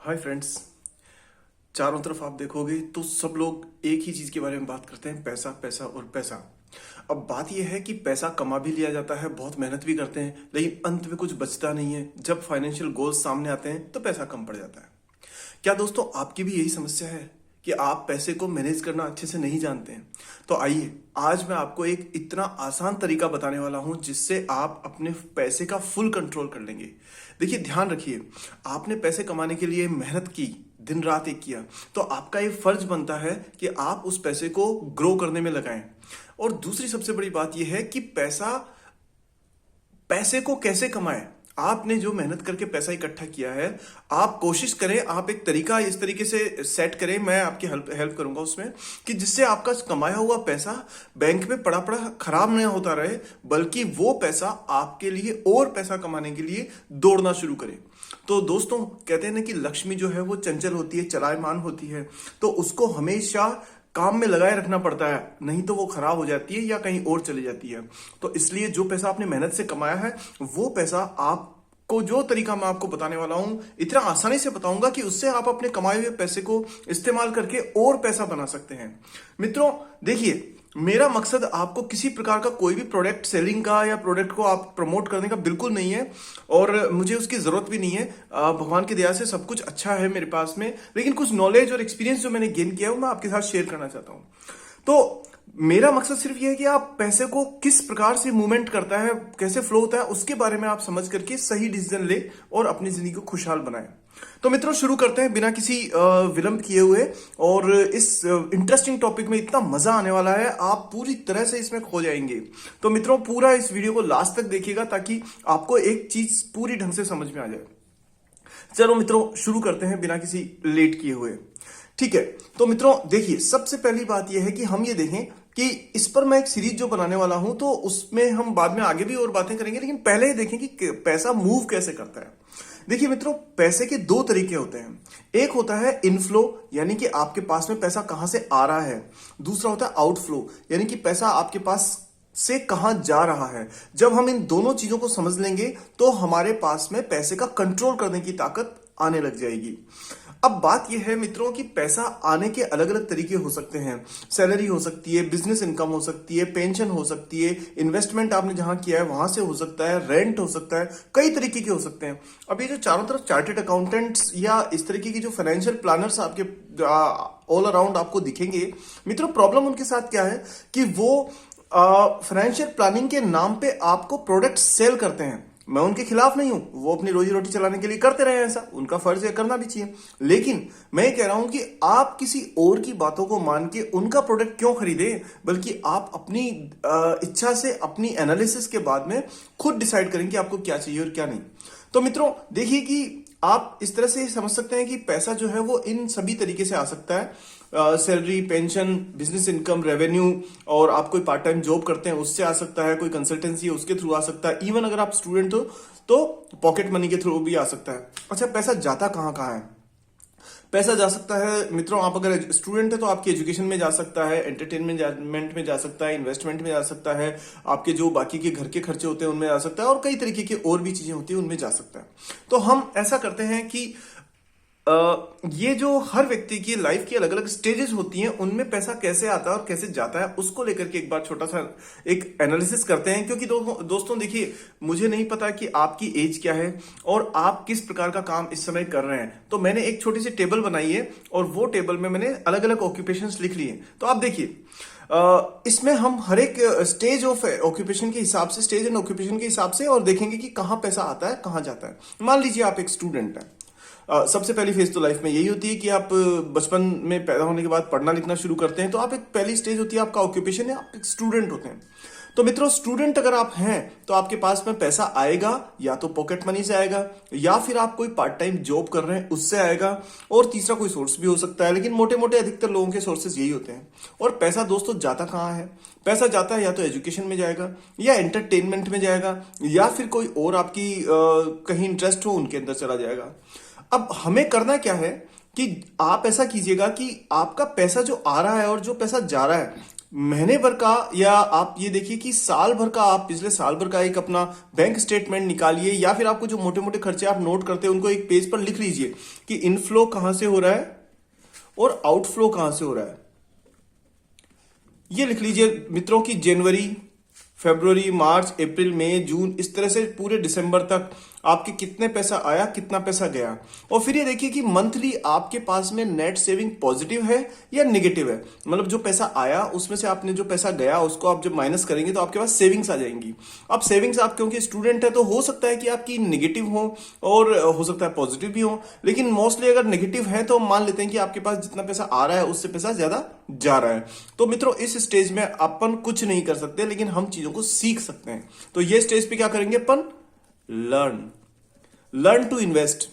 Hi friends. चारों तरफ आप देखोगे तो सब लोग एक ही चीज के बारे में बात करते हैं, पैसा पैसा और पैसा। अब बात यह है कि पैसा कमा भी लिया जाता है, बहुत मेहनत भी करते हैं, लेकिन अंत में कुछ बचता नहीं है। जब फाइनेंशियल गोल्स सामने आते हैं तो पैसा कम पड़ जाता है। क्या दोस्तों आपकी भी यही समस्या है कि आप पैसे को मैनेज करना अच्छे से नहीं जानते हैं? तो आइए आज मैं आपको एक इतना आसान तरीका बताने वाला हूं जिससे आप अपने पैसे का फुल कंट्रोल कर लेंगे। देखिए, ध्यान रखिए, आपने पैसे कमाने के लिए मेहनत की, दिन रात एक किया, तो आपका ये फर्ज बनता है कि आप उस पैसे को ग्रो करने में लगाएं। और दूसरी सबसे बड़ी बात यह है कि पैसे को कैसे कमाएं। आपने जो मेहनत करके पैसा इकट्ठा किया है, आप कोशिश करें, आप एक तरीका इस तरीके से सेट करें, मैं आपकी हेल्प करूंगा उसमें, कि जिससे आपका कमाया हुआ पैसा बैंक में पड़ा पड़ा खराब नहीं होता रहे, बल्कि वो पैसा आपके लिए और पैसा कमाने के लिए दौड़ना शुरू करे। तो दोस्तों, कहते हैं ना कि लक्ष्मी जो है वो चंचल होती है, चलायमान होती है, तो उसको हमेशा काम में लगाए रखना पड़ता है, नहीं तो वो खराब हो जाती है या कहीं और चली जाती है। तो इसलिए जो पैसा आपने मेहनत से कमाया है, वो पैसा आपको, जो तरीका मैं आपको बताने वाला हूं, इतना आसानी से बताऊंगा कि उससे आप अपने कमाए हुए पैसे को इस्तेमाल करके और पैसा बना सकते हैं। मित्रों देखिए, मेरा मकसद आपको किसी प्रकार का कोई भी प्रोडक्ट सेलिंग का या प्रोडक्ट को आप प्रमोट करने का बिल्कुल नहीं है, और मुझे उसकी जरूरत भी नहीं है। भगवान की दया से सब कुछ अच्छा है मेरे पास में, लेकिन कुछ नॉलेज और एक्सपीरियंस जो मैंने गेन किया है वो मैं आपके साथ शेयर करना चाहता हूं। तो मेरा मकसद सिर्फ ये है कि आप पैसे को किस प्रकार से मूवमेंट करता है, कैसे फ्लो होता है, उसके बारे में आप समझ करके सही डिसीजन ले और अपनी जिंदगी को खुशहाल बनाएं। तो मित्रों, शुरू करते हैं बिना किसी विलंब किए हुए। और इस इंटरेस्टिंग टॉपिक में इतना मजा आने वाला है, आप पूरी तरह से इसमें खो जाएंगे। तो मित्रों, पूरा इस वीडियो को लास्ट तक देखिएगा ताकि आपको एक चीज पूरी ढंग से समझ में आ जाए। चलो मित्रों, शुरू करते हैं बिना किसी लेट किए हुए। ठीक है, तो मित्रों देखिए, सबसे पहली बात यह है कि हम ये देखें कि इस पर मैं एक सीरीज जो बनाने वाला हूं, तो उसमें हम बाद में आगे भी और बातें करेंगे, लेकिन पहले ये देखें कि पैसा मूव कैसे करता है। देखिए मित्रों, पैसे के दो तरीके होते हैं। एक होता है इनफ्लो, यानी कि आपके पास में पैसा कहां से आ रहा है। दूसरा होता है आउटफ्लो, यानी कि पैसा आपके पास से कहां जा रहा है। जब हम इन दोनों चीजों को समझ लेंगे तो हमारे पास में पैसे का कंट्रोल करने की ताकत आने लग जाएगी। अब बात यह है मित्रों कि पैसा आने के अलग अलग तरीके हो सकते हैं। सैलरी हो सकती है, बिजनेस इनकम हो सकती है, पेंशन हो सकती है, इन्वेस्टमेंट आपने जहां किया है वहां से हो सकता है, रेंट हो सकता है, कई तरीके के हो सकते हैं। अब ये जो चारों तरफ चार्टेड अकाउंटेंट्स या इस तरीके की जो फाइनेंशियल प्लानर्स आपके ऑल अराउंड आपको दिखेंगे, मित्रों प्रॉब्लम उनके साथ क्या है कि वो फाइनेंशियल प्लानिंग के नाम पे आपको प्रोडक्ट सेल करते हैं। मैं उनके खिलाफ नहीं हूं, वो अपनी रोजी रोटी चलाने के लिए करते रहे, ऐसा उनका फर्ज है, करना भी चाहिए। लेकिन मैं कह रहा हूं कि आप किसी और की बातों को मान के उनका प्रोडक्ट क्यों खरीदे, बल्कि आप अपनी इच्छा से, अपनी एनालिसिस के बाद में खुद डिसाइड करें कि आपको क्या चाहिए और क्या नहीं। तो मित्रों देखिए कि आप इस तरह से समझ सकते हैं कि पैसा जो है वो इन सभी तरीके से आ सकता है। Salary, pension, business income, revenue, और आप कोई पार्ट टाइम जॉब करते हैं उससे आ सकता है, कोई कंसल्टेंसी है उसके थ्रू आ सकता है, इवन अगर आप स्टूडेंट हो तो पॉकेट मनी के थ्रू भी आ सकता है। अच्छा, पैसा जाता कहाँ कहाँ है? पैसा जा सकता है मित्रों, आप अगर स्टूडेंट है तो आपकी एजुकेशन में जा सकता है, एंटरटेनमेंट में जा सकता है, इन्वेस्टमेंट में जा सकता है, आपके जो बाकी के घर के खर्चे होते हैं उनमें जा सकता है, और कई तरीके की और भी चीजें होती है उनमें जा सकता है। तो हम ऐसा करते हैं कि ये जो हर व्यक्ति की लाइफ की अलग अलग स्टेजेस होती हैं, उनमें पैसा कैसे आता है और कैसे जाता है, उसको लेकर के एक बार छोटा सा एक एनालिसिस करते हैं। क्योंकि दोस्तों देखिए, मुझे नहीं पता कि आपकी एज क्या है और आप किस प्रकार का काम इस समय कर रहे हैं। तो मैंने एक छोटी सी टेबल बनाई है और वो टेबल में मैंने अलग अलग ऑक्यूपेशंस लिख लिए। तो आप देखिए, इसमें हम हर एक स्टेज ऑफ ऑक्यूपेशन के हिसाब से, स्टेज एंड ऑक्यूपेशन के हिसाब से, और देखेंगे कि कहां पैसा आता है, कहां जाता है। मान लीजिए आप एक स्टूडेंट हैं। सबसे पहली फेज तो लाइफ में यही होती है कि आप बचपन में पैदा होने के बाद पढ़ना लिखना शुरू करते हैं। तो आप एक पहली स्टेज होती है, आपका ऑक्यूपेशन है, आप एक स्टूडेंट होते हैं। तो मित्रों, स्टूडेंट अगर आप हैं तो आपके पास में पैसा आएगा या तो पॉकेट मनी से आएगा, या फिर आप कोई पार्ट टाइम जॉब कर रहे हैं उससे आएगा, और तीसरा कोई सोर्स भी हो सकता है, लेकिन मोटे मोटे अधिकतर लोगों के सोर्सेज यही होते हैं। और पैसा दोस्तों जाता कहाँ है? पैसा जाता है या तो एजुकेशन में जाएगा, या एंटरटेनमेंट में जाएगा, या फिर कोई और आपकी कहीं इंटरेस्ट हो उनके अंदर चला जाएगा। अब हमें करना क्या है कि आप ऐसा कीजिएगा कि आपका पैसा जो आ रहा है और जो पैसा जा रहा है, महीने भर का या आप ये देखिए कि साल भर का, आप पिछले साल भर का एक अपना बैंक स्टेटमेंट निकालिए, या फिर आपको जो मोटे मोटे खर्चे आप नोट करते हैं उनको एक पेज पर लिख लीजिए कि इनफ्लो कहां से हो रहा है और आउटफ्लो कहां से हो रहा है। ये लिख लीजिए मित्रों की जनवरी, फरवरी, मार्च, अप्रैल, मई, जून, इस तरह से पूरे दिसंबर तक आपके कितने पैसा आया, कितना पैसा गया। और फिर ये देखिए कि मंथली आपके पास में नेट सेविंग पॉजिटिव है या नेगेटिव है। मतलब जो पैसा आया उसमें से आपने जो पैसा गया उसको आप जब माइनस करेंगे तो आपके पास सेविंग्स आ जाएंगी। अब सेविंग्स, आप क्योंकि स्टूडेंट है तो हो सकता है कि आपकी नेगेटिव हो और हो सकता है पॉजिटिव भी हो, लेकिन मोस्टली अगर नेगेटिव है तो मान लेते हैं कि आपके पास जितना पैसा आ रहा है उससे पैसा ज्यादा जा रहा है। तो मित्रों इस स्टेज में अपन कुछ नहीं कर सकते, लेकिन हम चीजों को सीख सकते हैं। तो ये स्टेज पे क्या करेंगे अपन, learn to invest.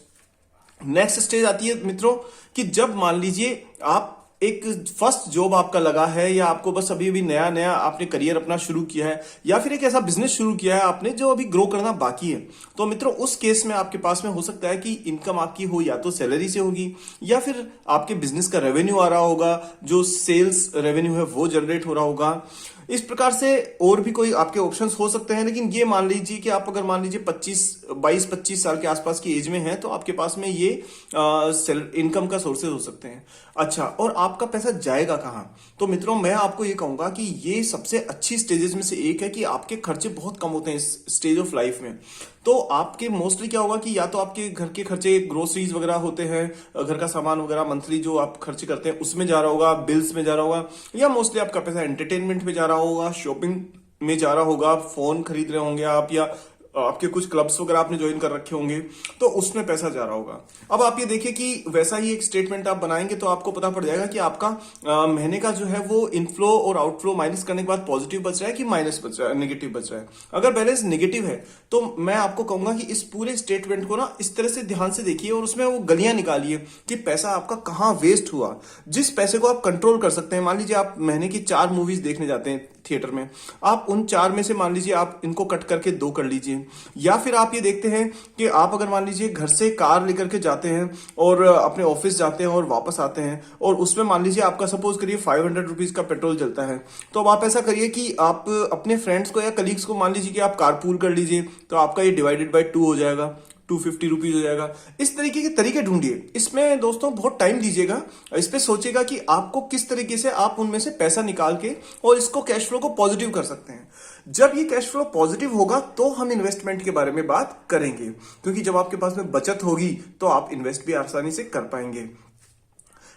Next stage आती है मित्रों कि जब मान लीजिए आप एक फर्स्ट जॉब आपका लगा है, या आपको बस अभी अभी नया नया आपने करियर अपना शुरू किया है, या फिर एक ऐसा बिजनेस शुरू किया है आपने जो अभी ग्रो करना बाकी है। तो मित्रों उस केस में आपके पास में हो सकता है कि इनकम आपकी हो या तो सैलरी से होगी, या फिर आपके बिजनेस का रेवेन्यू आ रहा होगा, जो सेल्स रेवेन्यू है वो जनरेट हो रहा होगा। इस प्रकार से और भी कोई आपके ऑप्शंस हो सकते हैं, लेकिन ये मान लीजिए कि आप अगर मान लीजिए 22-25 साल के आसपास की एज में हैं तो आपके पास में ये इनकम का सोर्सेज हो सकते हैं। अच्छा, और आपका पैसा जाएगा कहाँ? तो मित्रों मैं आपको ये कहूंगा कि ये सबसे अच्छी स्टेजेस में से एक है कि आपके खर्चे बहुत कम होते हैं इस स्टेज ऑफ लाइफ में। तो आपके मोस्टली क्या होगा कि या तो आपके घर के खर्चे, ग्रोसरीज वगैरह होते हैं, घर का सामान वगैरह मंथली जो आप खर्च करते हैं उसमें जा रहा होगा, बिल्स में जा रहा होगा, या मोस्टली आपका पैसा एंटरटेनमेंट में जा रहा होगा, शॉपिंग में जा रहा होगा, फोन खरीद रहे होंगे आप, या आपके कुछ क्लब्स वगैरह आपने ज्वाइन कर रखे होंगे तो उसमें पैसा जा रहा होगा। अब आप ये देखिए कि वैसा ही एक स्टेटमेंट आप बनाएंगे तो आपको पता पड़ जाएगा कि आपका महीने का जो है वो इनफ्लो और आउटफ्लो माइनस करने के बाद पॉजिटिव बच रहा है कि माइनस बच रहा है, नेगेटिव बच रहा है। अगर बैलेंस नेगेटिव है तो मैं आपको कहूंगा कि इस पूरे स्टेटमेंट को ना इस तरह से ध्यान से देखिए और उसमें वो गलियां निकालिए कि पैसा आपका कहाँ वेस्ट हुआ। जिस पैसे को आप कंट्रोल कर सकते हैं, मान लीजिए आप महीने की 4 मूवीज देखने जाते हैं थिएटर में, आप उन 4 में से मान लीजिए आप इनको कट करके 2 कर लीजिए। या फिर आप ये देखते हैं कि आप अगर मान लीजिए घर से कार लेकर के जाते हैं और अपने ऑफिस जाते हैं और वापस आते हैं, और उसमें मान लीजिए आपका सपोज करिए 500 रुपीज का पेट्रोल जलता है, तो अब आप ऐसा करिए कि आप अपने फ्रेंड्स को या कलीग्स को मान लीजिए कि आप कारपूल कर लीजिए, तो आपका ये डिवाइडेड बाय 2 हो जाएगा, 250 रुपीज हो जाएगा। इस तरीके के तरीके ढूंढिए। इसमें दोस्तों बहुत टाइम दीजिएगा, इस पे सोचिएगा कि आपको किस तरीके से आप उनमें से पैसा निकाल के और इसको कैश फ्लो को पॉजिटिव कर सकते हैं। जब ये कैश फ्लो पॉजिटिव होगा तो हम इन्वेस्टमेंट के बारे में बात करेंगे, क्योंकि जब आपके पास में बचत होगी तो आप इन्वेस्ट भी आसानी से कर पाएंगे।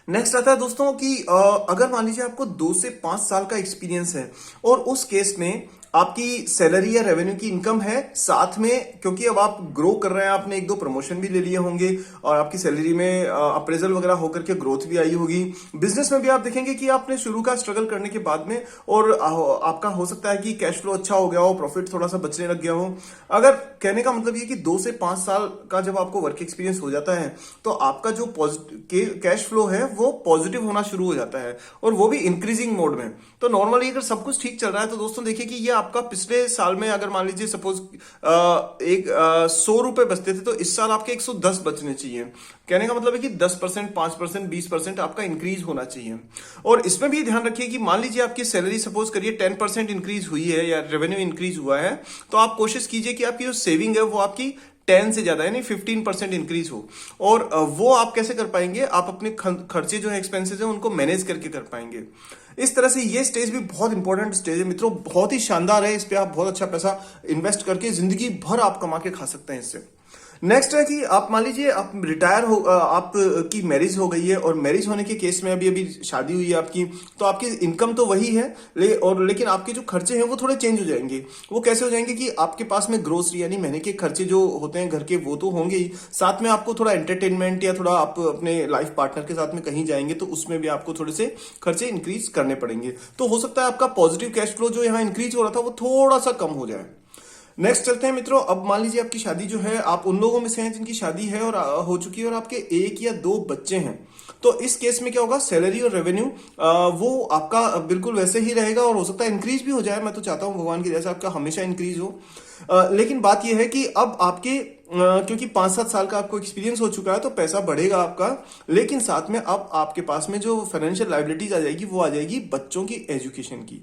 नेक्स्ट आता है दोस्तों कि अगर मान लीजिए आपको 2 से 5 साल का एक्सपीरियंस है और उस केस में आपकी सैलरी या रेवेन्यू की इनकम है, साथ में क्योंकि अब आप ग्रो कर रहे हैं, आपने 1-2 प्रमोशन भी ले लिए होंगे और आपकी सैलरी में अप्रेजल वगैरह होकर के ग्रोथ भी आई होगी। बिजनेस में भी आप देखेंगे कि आपने शुरू का स्ट्रगल करने के बाद में और आपका हो सकता है कि कैश फ्लो अच्छा हो गया हो, प्रॉफिट थोड़ा सा बचने लग गया हो। अगर कहने का मतलब ये कि 2 से 5 साल का जब आपको वर्क एक्सपीरियंस हो जाता है तो आपका जो कैश फ्लो है वो पॉजिटिव होना शुरू हो जाता है, और वो भी इंक्रीजिंग मोड में। तो नॉर्मली अगर सब कुछ ठीक चल रहा है तो दोस्तों देखिए कि ये आपका पिछले साल में अगर मान लीजिए सपोज 100 रुपए बचते थे तो इस साल आपके 110 बचने चाहिए। कहने का मतलब है कि 10%, 5%, 20% आपका इंक्रीज होना चाहिए। और इसमें भी ध्यान रखिए कि मान लीजिए आपकी सैलरी सपोज करिए 10% इंक्रीज हुई है या रेवेन्यू इंक्रीज हुआ है, तो आप कोशिश कीजिए कि आपकी जो सेविंग है वो आपकी 10 से ज्यादा यानी 15% इंक्रीज हो। और वो आप कैसे कर पाएंगे, आप अपने खर्चे जो है, एक्सपेंसेस है, उनको मैनेज करके कर पाएंगे। इस तरह से ये स्टेज भी बहुत इंपॉर्टेंट स्टेज है मित्रों, बहुत ही शानदार है। इस पे आप बहुत अच्छा पैसा इन्वेस्ट करके जिंदगी भर आप कमा के खा सकते हैं इससे। नेक्स्ट है कि आप मान लीजिए आप रिटायर हो, आप की मैरिज हो गई है, और मैरिज होने के केस में अभी अभी शादी हुई है आपकी, तो आपकी इनकम तो वही है लेकिन आपके जो खर्चे हैं वो थोड़े चेंज हो जाएंगे। वो कैसे हो जाएंगे कि आपके पास में ग्रोसरी यानी महीने के खर्चे जो होते हैं घर के वो तो होंगे ही, साथ में आपको थोड़ा एंटरटेनमेंट या थोड़ा आप अपने लाइफ पार्टनर के साथ में कहीं जाएंगे तो उसमें भी आपको थोड़े से खर्चे इंक्रीज करने पड़ेंगे। तो हो सकता है आपका पॉजिटिव कैश फ्लो जो यहाँ इंक्रीज हो रहा था वो थोड़ा सा कम हो जाए। नेक्स्ट चलते हैं मित्रों। अब मान लीजिए आपकी शादी जो है, आप उन लोगों में से हैं जिनकी शादी है और हो चुकी है और आपके 1 या 2 बच्चे हैं। तो इस केस में क्या होगा, सैलरी और रेवेन्यू वो आपका बिल्कुल वैसे ही रहेगा और हो सकता है इंक्रीज भी हो जाए। मैं तो चाहता हूं भगवान की दया से आपका हमेशा इंक्रीज हो। लेकिन बात यह है कि अब आपके क्योंकि 5-7 साल का आपको एक्सपीरियंस हो चुका है तो पैसा बढ़ेगा आपका, लेकिन साथ में अब आपके पास में जो फाइनेंशियल लायबिलिटीज आ जाएगी वो आ जाएगी बच्चों की एजुकेशन की।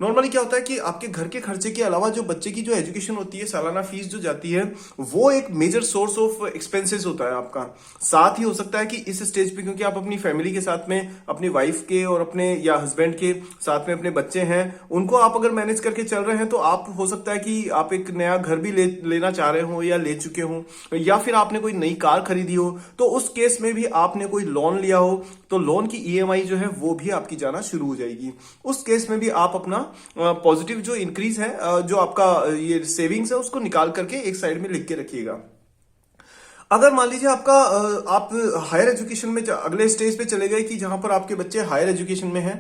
नॉर्मली क्या होता है कि आपके घर के खर्चे के अलावा जो बच्चे की जो एजुकेशन होती है, सालाना फीस जो जाती है, वो एक मेजर सोर्स ऑफ एक्सपेंसेस होता है आपका। साथ ही हो सकता है कि इस स्टेज पे क्योंकि आप अपनी फैमिली के साथ में, अपनी वाइफ के और अपने या हस्बैंड के साथ में अपने बच्चे हैं, उनको आप अगर मैनेज करके चल रहे हैं तो आप हो सकता है कि आप एक नया घर भी लेना चाह रहे हो या ले चुके हो, या फिर आपने कोई नई कार खरीदी हो। तो उस केस में भी आपने कोई लोन लिया हो तो लोन की ईएमआई जो है वो भी आपकी जाना शुरू हो जाएगी। उस केस में भी आप अपना पॉजिटिव जो इंक्रीज है, जो आपका ये सेविंग्स है, उसको निकाल करके एक साइड में लिख के रखिएगा। अगर मान लीजिए आपका आप हायर एजुकेशन में अगले स्टेज पे चले गए कि जहां पर आपके बच्चे हायर एजुकेशन में हैं,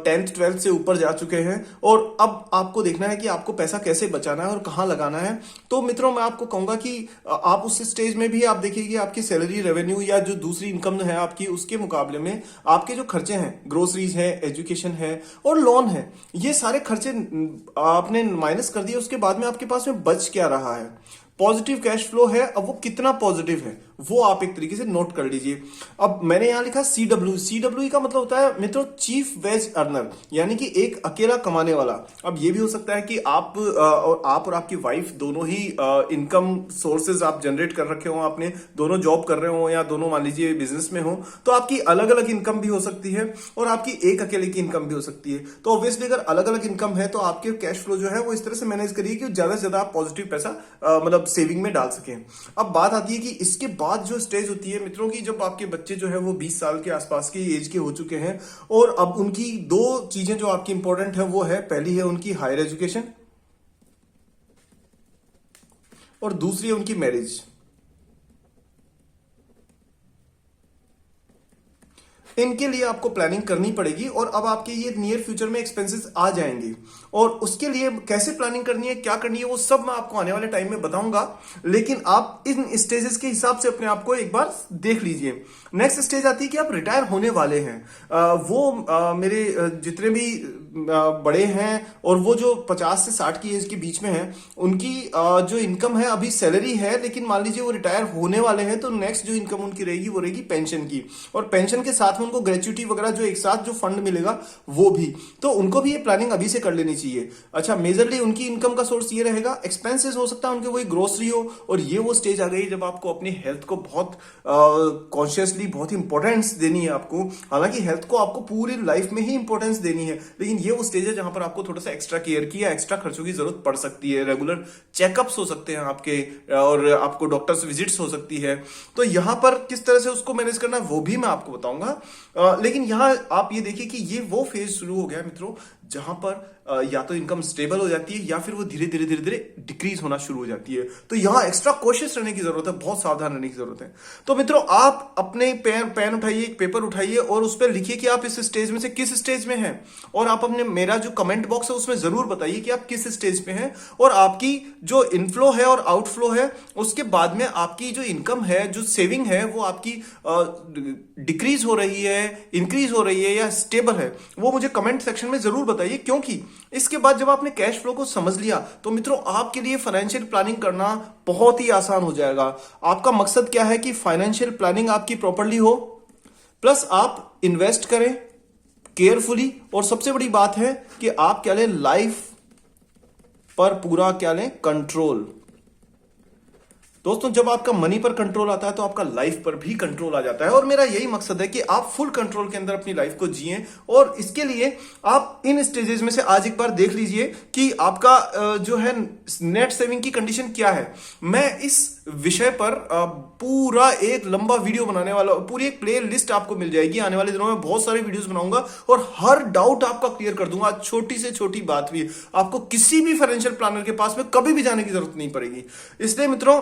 10th 12th से ऊपर जा चुके हैं और अब आपको देखना है कि आपको पैसा कैसे बचाना है और कहां लगाना है, तो मित्रों मैं आपको कहूंगा कि आप उस स्टेज में भी आप देखिए कि आपकी सैलरी, रेवेन्यू या जो दूसरी इनकम है आपकी, उसके मुकाबले में आपके जो खर्चे हैं, ग्रोसरीज है, एजुकेशन है और लोन है, ये सारे खर्चे आपने माइनस कर दिए। उसके बाद में आपके पास में बच क्या रहा है, पॉजिटिव कैश फ्लो है। अब वो कितना पॉजिटिव है वो आप एक तरीके से नोट कर लीजिए। अब मैंने यहां लिखा CW। CWE का मतलब होता है मित्रों चीफ वेज अर्नर, यानी कि एक अकेला कमाने वाला। अब ये भी हो सकता है कि आप और आपकी वाइफ दोनों ही इनकम सोर्सेज आप जनरेट कर रखे हो, आपने दोनों जॉब कर रहे हो या दोनों मान लीजिए बिजनेस में हो, तो आपकी अलग अलग इनकम भी हो सकती है और आपकी एक अकेले की इनकम भी हो सकती है। तो ऑब्वियसली अगर अलग अलग इनकम है तो आपके कैश फ्लो जो है वो इस तरह से मैनेज करिए कि ज्यादा से ज्यादा आप पॉजिटिव पैसा मतलब सेविंग में डाल सकें। अब बात आती है कि इसके बाद जो स्टेज होती है मित्रों की, जब आपके बच्चे जो है वो 20 साल के आसपास की एज के हो चुके हैं और अब उनकी 2 चीजें जो आपकी इंपॉर्टेंट है वो है, पहली है उनकी हायर एजुकेशन और दूसरी है उनकी मैरिज। इनके लिए आपको प्लानिंग करनी पड़ेगी और अब आपके ये नियर फ्यूचर में एक्सपेंसेस आ जाएंगे और उसके लिए कैसे प्लानिंग करनी है, क्या करनी है, वो सब मैं आपको आने वाले टाइम में बताऊंगा। लेकिन आप इन स्टेजेस के हिसाब से अपने आप को एक बार देख लीजिए। नेक्स्ट स्टेज आती है कि आप रिटायर होने वाले हैं। मेरे जितने भी बड़े हैं और वो जो 50 से 60 की एज के बीच में हैं, उनकी जो इनकम है अभी सैलरी है, लेकिन मान लीजिए वो रिटायर होने वाले हैं तो नेक्स्ट जो इनकम उनकी रहेगी वो रहेगी पेंशन की, और पेंशन के साथ में उनको ग्रेच्युटी वगैरह जो एक साथ जो फंड मिलेगा वो भी, तो उनको भी ये प्लानिंग अभी से कर लेनी चाहिए। अच्छा, मेजरली उनकी इनकम का सोर्स ये रहेगा, एक्सपेंसेस हो सकता है उनके वही ग्रोसरी हो, और ये वो स्टेज आ गई जब आपको अपनी हेल्थ को बहुत कॉन्शियसली बहुत इंपॉर्टेंस देनी है आपको। हालांकि हेल्थ को आपको पूरी लाइफ में ही इंपॉर्टेंस देनी है, लेकिन ये वो स्टेज है जहां पर आपको थोड़ा सा एक्स्ट्रा केयर की या एक्स्ट्रा खर्चों की जरूरत पड़ सकती है। रेगुलर चेकअप्स हो सकते हैं आपके और आपको डॉक्टर्स विजिट्स हो सकती है। तो यहां पर किस तरह से उसको मैनेज करना है वो भी मैं आपको बताऊंगा। लेकिन यहां आप ये देखिए कि ये वो फेज शुरू हो गया मित्रों जहां पर या तो इनकम स्टेबल हो जाती है या फिर वो धीरे धीरे धीरे धीरे डिक्रीज होना शुरू हो जाती है। तो यहां एक्स्ट्रा कॉशियस रहने की जरूरत है, बहुत सावधान रहने की जरूरत है। तो मित्रों आप अपने पेन उठाइए, एक पेपर उठाइए और उस पर लिखिए कि आप इस स्टेज में से किस स्टेज में हैं, और आप अपने मेरा जो कमेंट बॉक्स है उसमें जरूर बताइए कि आप किस स्टेज पे हैं और आपकी जो इनफ्लो है और आउटफ्लो है, उसके बाद में आपकी जो इनकम है, जो सेविंग है, वो आपकी डिक्रीज हो रही है, इंक्रीज हो रही है या स्टेबल है, वो मुझे कमेंट सेक्शन में जरूर बताइए। क्योंकि इसके बाद जब आपने कैश फ्लो को समझ लिया तो मित्रों आपके लिए फाइनेंशियल प्लानिंग करना बहुत ही आसान हो जाएगा। आपका मकसद क्या है कि फाइनेंशियल प्लानिंग आपकी प्रॉपर्ली हो, प्लस आप इन्वेस्ट करें केयरफुली, और सबसे बड़ी बात है कि आप क्या लें, लाइफ पर पूरा क्या लें, कंट्रोल। दोस्तों जब आपका मनी पर कंट्रोल आता है तो आपका लाइफ पर भी कंट्रोल आ जाता है, और मेरा यही मकसद है कि आप फुल कंट्रोल के अंदर अपनी लाइफ को जिएं। और इसके लिए आप इन स्टेजेस में से आज एक बार देख लीजिए कि आपका जो है नेट सेविंग की कंडीशन क्या है। मैं इस विषय पर पूरा एक लंबा वीडियो बनाने वाला, पूरी एक प्ले लिस्ट आपको मिल जाएगी। आने वाले दिनों में बहुत सारे वीडियोस बनाऊंगा और हर डाउट आपका क्लियर कर दूंगा। छोटी से छोटी बात भी आपको किसी भी फाइनेंशियल प्लानर के पास में कभी भी जाने की जरूरत नहीं पड़ेगी। इसलिए मित्रों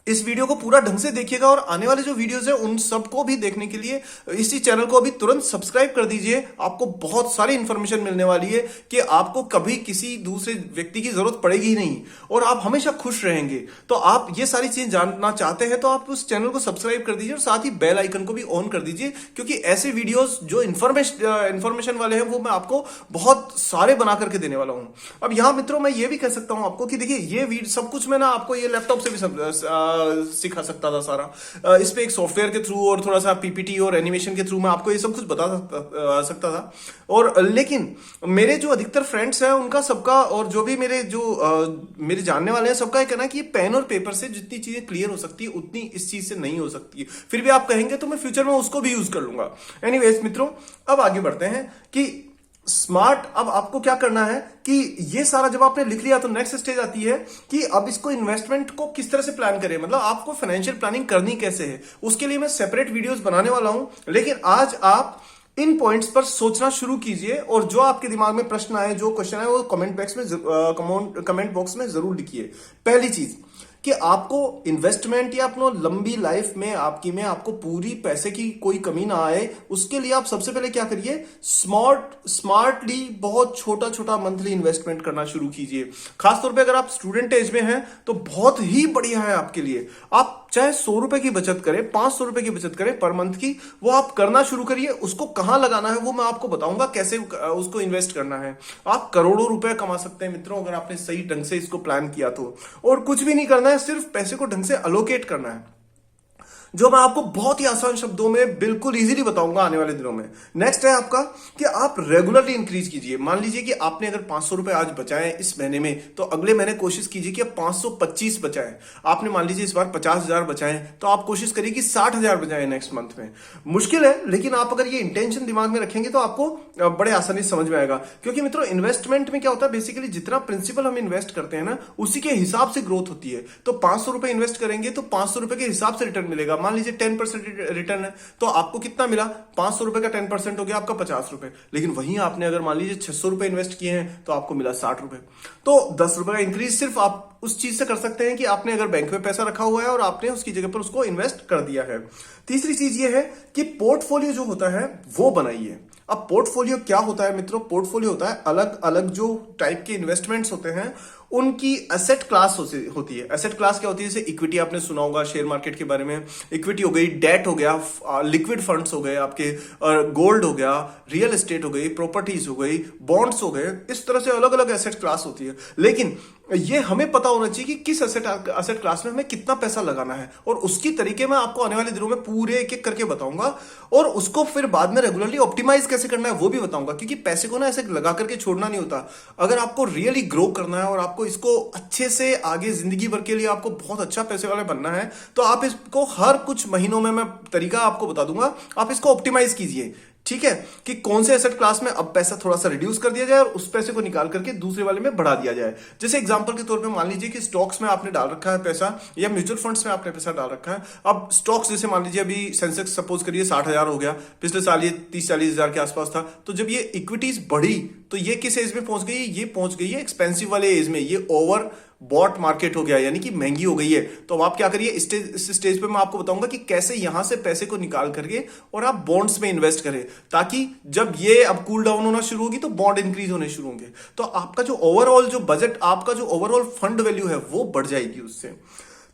इस वीडियो को पूरा ढंग से देखिएगा और आने वाले जो वीडियोस है उन सबको भी देखने के लिए इसी चैनल को अभी तुरंत सब्सक्राइब कर दीजिए। आपको बहुत सारी इंफॉर्मेशन मिलने वाली है कि आपको कभी किसी दूसरे व्यक्ति की जरूरत पड़ेगी ही नहीं और आप हमेशा खुश रहेंगे। तो आप ये सारी चीजें जानना चाहते हैं तो आप उस चैनल को सब्सक्राइब कर दीजिए और साथ ही बेल आइकन को भी ऑन कर दीजिए, क्योंकि ऐसे वीडियोस जो इंफॉर्मेशन वाले हैं वो मैं आपको बहुत सारे बना करके देने वाला हूं। अब यहां मित्रों मैं ये भी कह सकता हूं आपको कि देखिए ये सब कुछ मैं ना आपको ये लैपटॉप से भी सिखा सकता था सारा। इस पे एक सॉफ्टवेयर के थ्रू और थोड़ा सा पीपीटी और एनिमेशन के थ्रू मैं आपको ये सब कुछ बता सकता था। और लेकिन मेरे जो अधिकतर फ्रेंड्स हैं उनका सबका और जो भी मेरे जानने वाले हैं सबका कहना है कि ये पेन और पेपर से जितनी चीजें क्लियर हो सकती है उतनी इस चीज से नहीं हो सकती है। फिर भी आप कहेंगे तो मैं फ्यूचर में उसको भी यूज कर लूंगा। एनीवेज मित्रों, अब आगे बढ़ते हैं कि स्मार्ट। अब आपको क्या करना है कि ये सारा जब आपने लिख लिया तो नेक्स्ट स्टेज आती है कि अब इसको इन्वेस्टमेंट को किस तरह से प्लान करें, मतलब आपको फाइनेंशियल प्लानिंग करनी कैसे है। उसके लिए मैं सेपरेट वीडियोस बनाने वाला हूं, लेकिन आज आप इन पॉइंट्स पर सोचना शुरू कीजिए और जो आपके दिमाग में प्रश्न आए, जो क्वेश्चन है, वो कमेंट बॉक्स में जरूर लिखिए। पहली चीज कि आपको इन्वेस्टमेंट या अपना लंबी लाइफ में आपको पूरी पैसे की कोई कमी ना आए, उसके लिए आप सबसे पहले क्या करिए, स्मार्टली बहुत छोटा छोटा मंथली इन्वेस्टमेंट करना शुरू कीजिए। खासतौर पे अगर आप स्टूडेंट एज में हैं तो बहुत ही बढ़िया है आपके लिए। आप चाहे 100 रुपए की बचत करें, 500 रुपए की बचत करें पर मंथ की, वो आप करना शुरू करिए। उसको कहां लगाना है वो मैं आपको बताऊंगा, कैसे उसको इन्वेस्ट करना है। आप करोड़ों रुपए कमा सकते हैं मित्रों अगर आपने सही ढंग से इसको प्लान किया तो। और कुछ भी नहीं करना है, सिर्फ पैसे को ढंग से अलोकेट करना है, जो मैं आपको बहुत ही आसान शब्दों में बिल्कुल इजीली बताऊंगा आने वाले दिनों में। नेक्स्ट है आपका कि आप रेगुलरली इंक्रीज कीजिए। मान लीजिए कि आपने अगर 500 रुपए आज बचाए इस महीने में, तो अगले महीने कोशिश कीजिए कि आप 525 बचाएं। आपने मान लीजिए इस बार 50,000 बचाएं, तो आप कोशिश करिए कि 60,000 बचाएं नेक्स्ट मंथ में। मुश्किल है, लेकिन आप अगर ये इंटेंशन दिमाग में रखेंगे तो आपको बड़े आसानी से समझ में आएगा। क्योंकि मित्रों इन्वेस्टमेंट में क्या होता है, बेसिकली जितना प्रिंसिपल हम इन्वेस्ट करते हैं ना, उसी के हिसाब से ग्रोथ होती है। तो 500 रुपए इन्वेस्ट करेंगे तो 500 रुपए के हिसाब से रिटर्न मिलेगा। मान लीजिए 10% रिटर्न है, तो आपको कितना मिला, 500 रुपए का 10% हो गया आपका 50 रुपए। लेकिन वहीं आपने अगर मान लीजिए 600 रुपए इन्वेस्ट किए हैं तो आपको मिला 60 रुपए। तो 10 रुपए का इंक्रीज सिर्फ आप उस चीज से कर सकते हैं कि आपने अगर बैंक में पैसा रखा हुआ है और आपने उसकी जगह पर उसको इन्वेस्ट कर दिया है। तीसरी चीज ये है कि पोर्टफोलियो जो होता है वो बनाइए। अब पोर्टफोलियो क्या होता है मित्रों, पोर्टफोलियो होता है अलग अलग जो टाइप के इन्वेस्टमेंट्स होते हैं उनकी एसेट क्लास होती है। एसेट क्लास क्या होती है, जैसे इक्विटी आपने सुना होगा शेयर मार्केट के बारे में, इक्विटी हो गई, डेट हो गया, लिक्विड फंड्स हो गए आपके, और गोल्ड हो गया, रियल एस्टेट हो गई, प्रॉपर्टीज हो गई, बॉन्ड्स हो गए। इस तरह से अलग अलग एसेट क्लास होती है। लेकिन ये हमें पता होना चाहिए कि किस एसेट क्लास में हमें कितना पैसा लगाना है, और उसकी तरीके मैं आपको आने वाले दिनों में पूरे एक एक करके बताऊंगा, और उसको फिर बाद में रेगुलरली ऑप्टिमाइज कैसे करना है वो भी बताऊंगा। क्योंकि पैसे को ना ऐसे लगा करके छोड़ना नहीं होता। अगर आपको रियली ग्रो करना है और आपको इसको अच्छे से आगे जिंदगी भर के लिए आपको बहुत अच्छा पैसे वाले बनना है, तो आप इसको हर कुछ महीनों में मैं तरीका आपको बता दूंगा, आप इसको ऑप्टिमाइज कीजिए। ठीक है, कि कौन से एसेट क्लास में अब पैसा थोड़ा सा रिड्यूस कर दिया जाए और उस पैसे को निकाल करके दूसरे वाले में बढ़ा दिया जाए। जैसे एग्जांपल के तौर पे मान लीजिए कि स्टॉक्स में आपने डाल रखा है पैसा, या म्यूचुअल फंड्स में आपने पैसा डाल रखा है। अब स्टॉक्स जैसे मान लीजिए अभी सेंसेक्स सपोज करिए 60,000 हो गया, पिछले साल ये 30-40 हजार के आसपास था। तो जब ये इक्विटीज बढ़ी तो ये किस एज में पहुंच गई, ये पहुंच गई है एक्सपेंसिव वाले एज में, ये ओवर बॉट मार्केट हो गया, यानी कि महंगी हो गई है। तो अब आप क्या करिए, इस स्टेज पे मैं आपको बताऊंगा कि कैसे यहां से पैसे को निकाल करके और आप बॉन्ड्स में इन्वेस्ट करें, ताकि जब ये अब कूल डाउन होना शुरू होगी तो बॉन्ड इंक्रीज होने शुरू होंगे, तो आपका जो ओवरऑल जो बजट, आपका जो ओवरऑल फंड वैल्यू है वो बढ़ जाएगी उससे।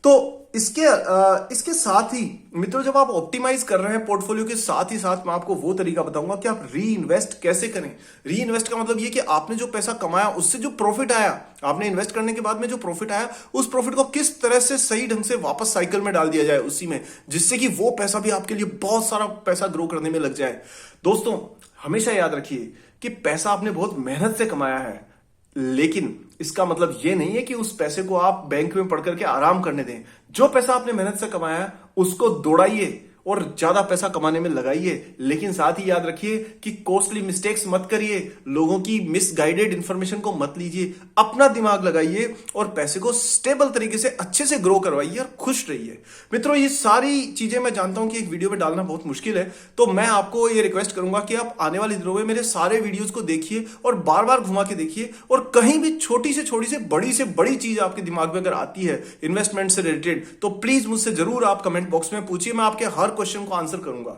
तो इसके साथ ही मित्रों, जब आप ऑप्टिमाइज कर रहे हैं पोर्टफोलियो के साथ ही साथ मैं आपको वो तरीका बताऊंगा कि आप री इन्वेस्ट कैसे करें। री इन्वेस्ट का मतलब ये कि आपने जो पैसा कमाया उससे जो प्रॉफिट आया, आपने इन्वेस्ट करने के बाद में जो प्रॉफिट आया, उस प्रॉफिट को किस तरह से सही ढंग से वापस साइकिल में डाल दिया जाए उसी में, जिससे कि वो पैसा भी आपके लिए बहुत सारा पैसा ग्रो करने में लग जाए। दोस्तों हमेशा याद रखिए कि पैसा आपने बहुत मेहनत से कमाया है, लेकिन इसका मतलब यह नहीं है कि उस पैसे को आप बैंक में पड़ करके आराम करने दें। जो पैसा आपने मेहनत से कमाया है उसको दौड़ाइए और ज्यादा पैसा कमाने में लगाइए, लेकिन साथ ही याद रखिए कि कॉस्टली मिस्टेक्स मत करिए, लोगों की मिसगाइडेड इंफॉर्मेशन को मत लीजिए, अपना दिमाग लगाइए और पैसे को स्टेबल तरीके से अच्छे से ग्रो करवाइए और खुश रहिए। मित्रों, ये सारी चीजें मैं जानता हूं कि एक वीडियो में डालना बहुत मुश्किल है, तो मैं आपको ये रिक्वेस्ट करूंगा कि आप आने वाले दिनों में मेरे सारे वीडियोस को देखिए और बार बार घुमा के देखिए, और कहीं भी छोटी से बड़ी चीज आपके दिमाग में अगर आती है इन्वेस्टमेंट से रिलेटेड, तो प्लीज मुझसे जरूर आप कमेंट बॉक्स में पूछिए, मैं आपके हर क्वेश्चन को आंसर करूंगा।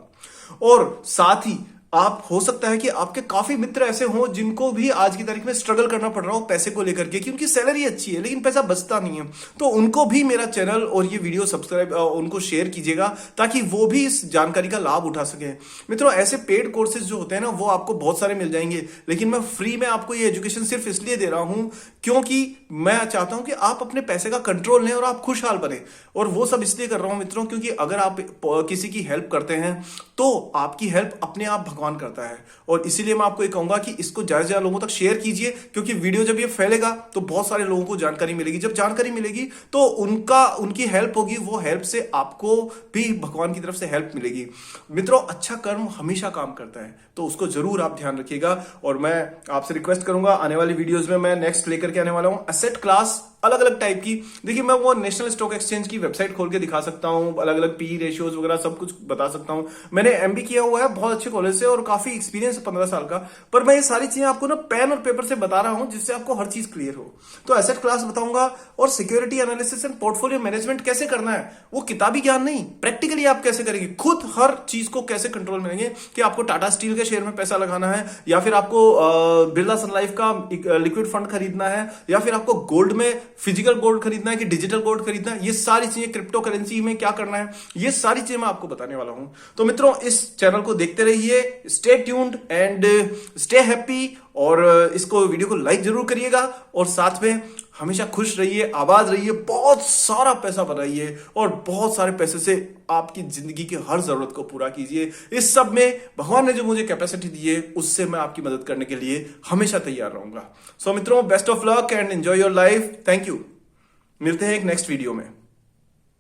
और साथ ही आप, हो सकता है कि आपके काफी मित्र ऐसे हों जिनको भी आज की तारीख में स्ट्रगल करना पड़ रहा हो पैसे को लेकर के, कि उनकी सैलरी अच्छी है लेकिन पैसा बचता नहीं है, तो उनको भी मेरा चैनल और ये वीडियो सब्सक्राइब, उनको शेयर कीजिएगा ताकि वो भी इस जानकारी का लाभ उठा सके। मित्रों, ऐसे पेड कोर्सेज जो होते हैं ना, वो आपको बहुत सारे मिल जाएंगे, लेकिन मैं फ्री में आपको ये एजुकेशन सिर्फ इसलिए दे रहा हूं क्योंकि मैं चाहता हूं कि आप अपने पैसे का कंट्रोल लें और आप खुशहाल बने। और वो सब इसलिए कर रहा हूं मित्रों, क्योंकि अगर आप किसी की हेल्प करते हैं तो आपकी हेल्प अपने आप भगवान करता है। और इसीलिए मैं आपको ये कहूंगा कि इसको ज्यादा से ज्यादा लोगों तक शेयर कीजिए, क्योंकि वीडियो जब ये फैलेगा तो बहुत सारे लोगों को जानकारी मिलेगी, जब जानकारी मिलेगी तो उनकी हेल्प होगी, वो हेल्प से आपको भी भगवान की तरफ से हेल्प मिलेगी। मित्रों, अच्छा कर्म हमेशा काम करता है, तो उसको जरूर आप ध्यान रखिएगा। और मैं आपसे रिक्वेस्ट करूंगा, आने वाली वीडियोस में मैं नेक्स्ट लेकर के आने वाला हूं एसेट क्लास अलग अलग टाइप की। देखिए, मैं वो नेशनल स्टॉक एक्सचेंज की वेबसाइट खोल के दिखा सकता हूं, अलग अलग पी रेशियोज वगैरह सब कुछ बता सकता हूं। मैंने एमबी किया हुआ है बहुत अच्छे कॉलेज से और काफी एक्सपीरियंस है 15 साल का, पर मैं ये सारी चीजें आपको ना पेन और पेपर से बता रहा हूं जिससे आपको हर चीज क्लियर हो। तो एसेट क्लास बताऊंगा, और security analysis and portfolio management कैसे करना है, वो किताबी ज्ञान नहीं, प्रैक्टिकली आप कैसे करेंगे, खुद हर चीज को कैसे कंट्रोल में लेंगे, कि आपको टाटा स्टील के शेयर में पैसा लगाना है, या फिर आपको बिरला सन लाइफ का लिक्विड फंड खरीदना है, या फिर आपको गोल्ड में फिजिकल गोल्ड खरीदना है कि डिजिटल गोल्ड खरीदना है, ये सारी चीजें, क्रिप्टो करेंसी में क्या करना है, ये सारी चीजें मैं आपको बताने वाला हूं। तो मित्रों, इस चैनल को देखते रहिए, stay tuned and stay happy, और इसको वीडियो को लाइक जरूर करिएगा, और साथ में हमेशा खुश रहिए, आबाद रहिए, बहुत सारा पैसा बनाइए, और बहुत सारे पैसे से आपकी जिंदगी की हर जरूरत को पूरा कीजिए। इस सब में भगवान ने जो मुझे कैपेसिटी दी है, उससे मैं आपकी मदद करने के लिए हमेशा तैयार रहूंगा। सो मित्रों, best of luck and enjoy your life. Thank you. मिलते हैं एक नेक्स्ट वीडियो में।